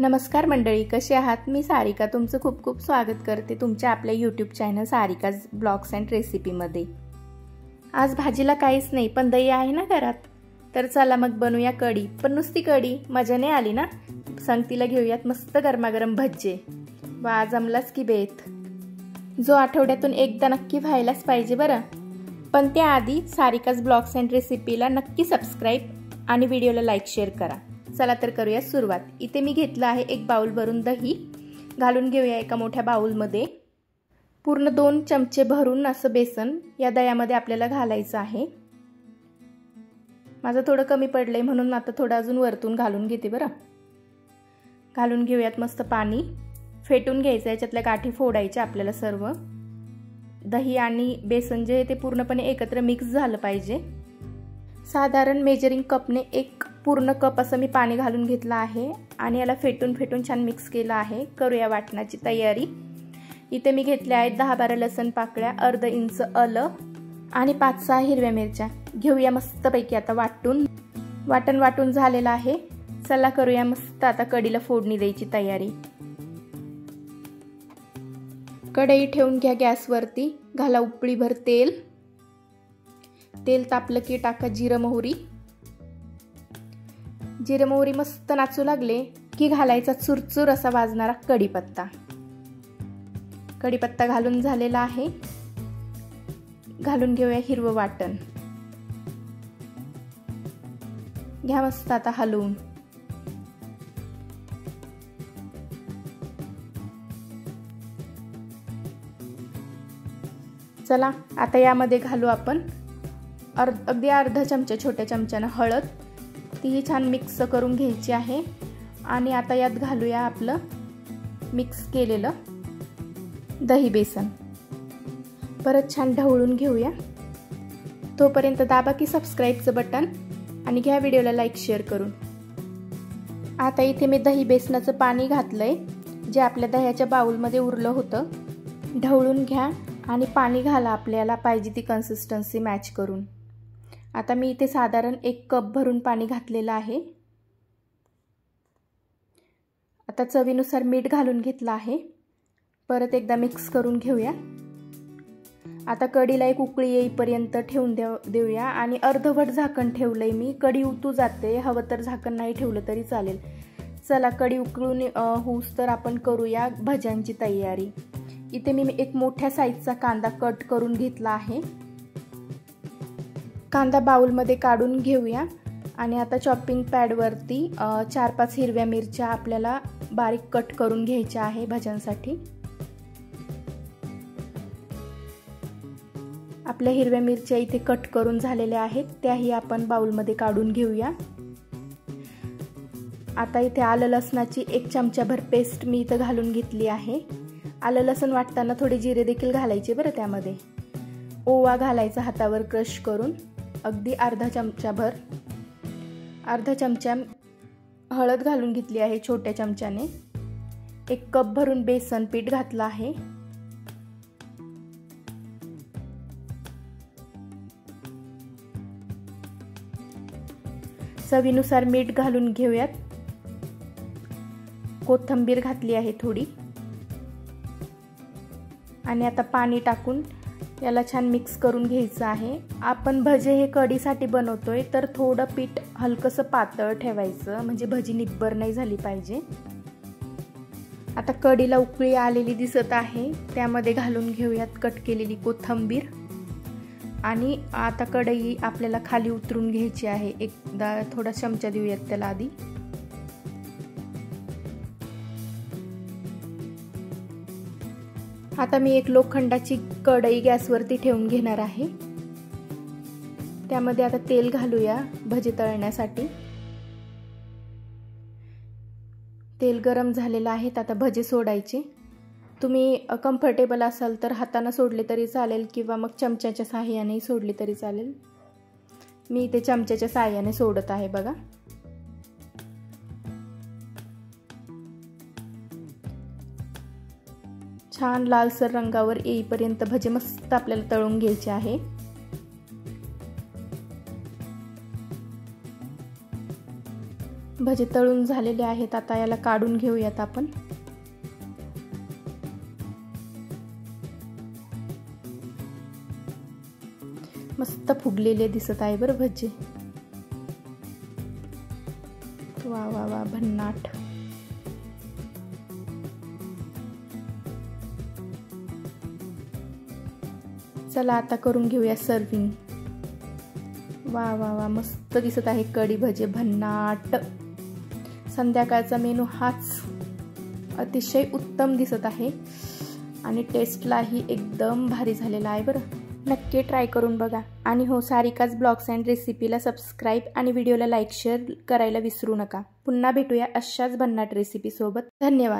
नमस्कार मंडळी, कसे आहात? मी सारिका तुमचं खूप खूप स्वागत करते तुमच्या आपल्या YouTube channel Sarika's blogs and रेसिपीमध्ये। आज भाजीला काहीच नाही, पण दही आहे ना घरात, तर चला मग बनवूया कढी। पण नुसती कढी मजा नाही आली ना, संगतीला घेऊयात मस्त गरमागरम भज्जे। वा, जमलाच की बेत, जो आठवड्यातून एकदा नक्की व्हायलाच पाहिजे बरं। पण त्याआधी सारिकाज ब्लॉग्स अँड रेसिपीला नक्की सबस्क्राईब आणि व्हिडिओला लाईक शेअर करा। चला तर करूया सुरुवात। इथे मी घेतलं आहे एक बाउल भरून दही, घालून घेऊया एका मोठ्या बाउलमध्ये। पूर्ण 2 चमचे भरून असं बेसन या दह्यामध्ये आपल्याला घालायचं आहे। माझं थोडं कमी पडलंय म्हणून आता थोडं अजून वरतून घालून घेते बरं। घालून घेऊयात मस्त पाणी, फेटून घ्यायचं, याच्यातल्या गाठी फोडायच्या आपल्याला सर्व। दही आणि बेसन जे ते पूर्णपणे एकत्र मिक्स झालं पाहिजे। साधारण मेजरिंग कपने 1 पूर्ण कप असं मी पाणी घालून घेतलं आहे आणि याला फेटून फेटून छान मिक्स केलं आहे। करूया वाटणाची तयारी। इथे मी घेतल्या आहेत 10-12 लसण पाकळ्या, अर्धा इंच आलं आणि 5-6 हिरव्या मिरच्या। घेऊया मस्तपैकी आता वाटून। वाटण झालेलं आहे। चला करूया मस्त आता कढीला फोडणी द्यायची तयारी। कढई ठेवून घ्या गॅसवरती, घाला उकळीभर तेल। तेल तापलं की टाका जिरं मोहरी। जिरं मोहरी मस्त नाचू लागले की घालायचा चुरचुर असा वाजणारा कढीपत्ता। कढीपत्ता घालून झालेला आहे। घालून घेऊया हिरवं वाटण, घ्या मस्त आता हलवून। चला आता यामध्ये घालू आपण अगदी अर्धा चमचा छोट्या चमच्यानं हळद, तीही छान मिक्स करून घ्यायची आहे। आणि आता यात घालूया आपलं मिक्स केलेलं दही बेसन, परत छान ढवळून घेऊया। तोपर्यंत दाबा की सबस्क्राईबचं बटन आणि घ्या व्हिडिओला लाईक शेअर करून। आता इथे मी दही बेसनाचं पाणी घातलंय, जे आपल्या दह्याच्या बाउलमध्ये उरलं होतं। ढवळून घ्या आणि पाणी घाला आपल्याला पाहिजे ती कन्सिस्टन्सी मॅच करून। आता मी इथे साधारण 1 कप भरून पाणी घातलेलं आहे। आता चवीनुसार मीठ घालून घेतलं आहे। परत एकदा मिक्स करून घेऊया। आता कढीला एक उकळी येईपर्यंत ठेवून देऊया आणि अर्धवट झाकण ठेवलंय मी। कढी उतू जाते, हवं तर झाकण नाही ठेवलं तरी चालेल। चला कढी उकळून होऊस तर आपण करूया भज्यांची तयारी। इथे मी एक मोठ्या साईजचा कांदा कट करून घेतला आहे। कांदा बाउलमध्ये काढून घेऊया आणि आता चॉपिंग पॅडवरती 4-5 हिरव्या मिरच्या आपल्याला बारीक कट करून घ्यायच्या आहे भज्यांसाठी। आपल्या हिरव्या मिरच्या इथे कट करून झालेल्या आहेत, त्याही आपण बाउलमध्ये काढून घेऊया। आता इथे आलं लसणाची 1 चमचाभर पेस्ट मी इथं घालून घेतली आहे। आलं लसण वाटताना थोडे जिरे देखील घालायचे बरं त्यामध्ये। ओवा घालायचा हातावर क्रश करून, अगदी अर्धा चमचाभर। अर्धा चमचा हळद घालून घेतली आहे छोट्या चमच्याने। 1 कप भरून बेसन पीठ घातलं आहे। चवीनुसार मीठ घालून घेऊयात। कोथिंबीर घातली आहे थोडी आणि आता पाणी टाकून याला छान मिक्स करून घ्यायचं आहे। आपण भजे हे कढीसाठी बनवतोय, तर थोडं पीठ हलकसं पातळ ठेवायचं, म्हणजे भजी निब्बर नाही झाली पाहिजे। आता कढीला उकळी आलेली दिसत आहे, त्यामध्ये घालून घेऊयात कट केलेली कोथिंबीर। आणि आता कढई आपल्याला खाली उतरून घ्यायची आहे। एकदा थोडा चमचा देऊयात त्याला आधी। आता मी एक लोखंडाची कढई गॅसवरती ठेवून घेणार आहे। त्यामध्ये आता तेल घालूया भजी तळण्यासाठी। तेल गरम झालेलं आहे, आता भजे सोडायचे। तुम्ही कम्फर्टेबल असाल तर हाताने सोडले तरी चालेल किंवा मग चमच्याच्या साहाय्याने सोडले तरी चालेल। मी इथे चमच्याच्या साहाय्याने सोडत आहे बघा। छान लालसर रंगावर येईपर्यंत भजे मस्त आपल्याला तळून घ्यायचे आहे। भजे तळून झालेले आहेत, आता याला काढून घेऊयात आपण। मस्त फुगलेले दिसत आहे बरं भजे। वा वा वा, भन्नाट। चला आता करून घेऊया सर्विंग। वा वा वा, मस्त दिसत आहे कढी भजे भन्नाट। संध्याकाळचा मेनू हाच अतिशय उत्तम दिसत आहे आणि टेस्टलाही एकदम भारी झालेला आहे बरं। नक्की ट्राय करून बघा। आणि हो, सारिकाज ब्लॉग्स अँड रेसिपीला सबस्क्राईब आणि व्हिडिओला लाईक शेअर करायला विसरू नका। पुन्हा भेटूया अशाच भन्नाट रेसिपी सोबत। धन्यवाद।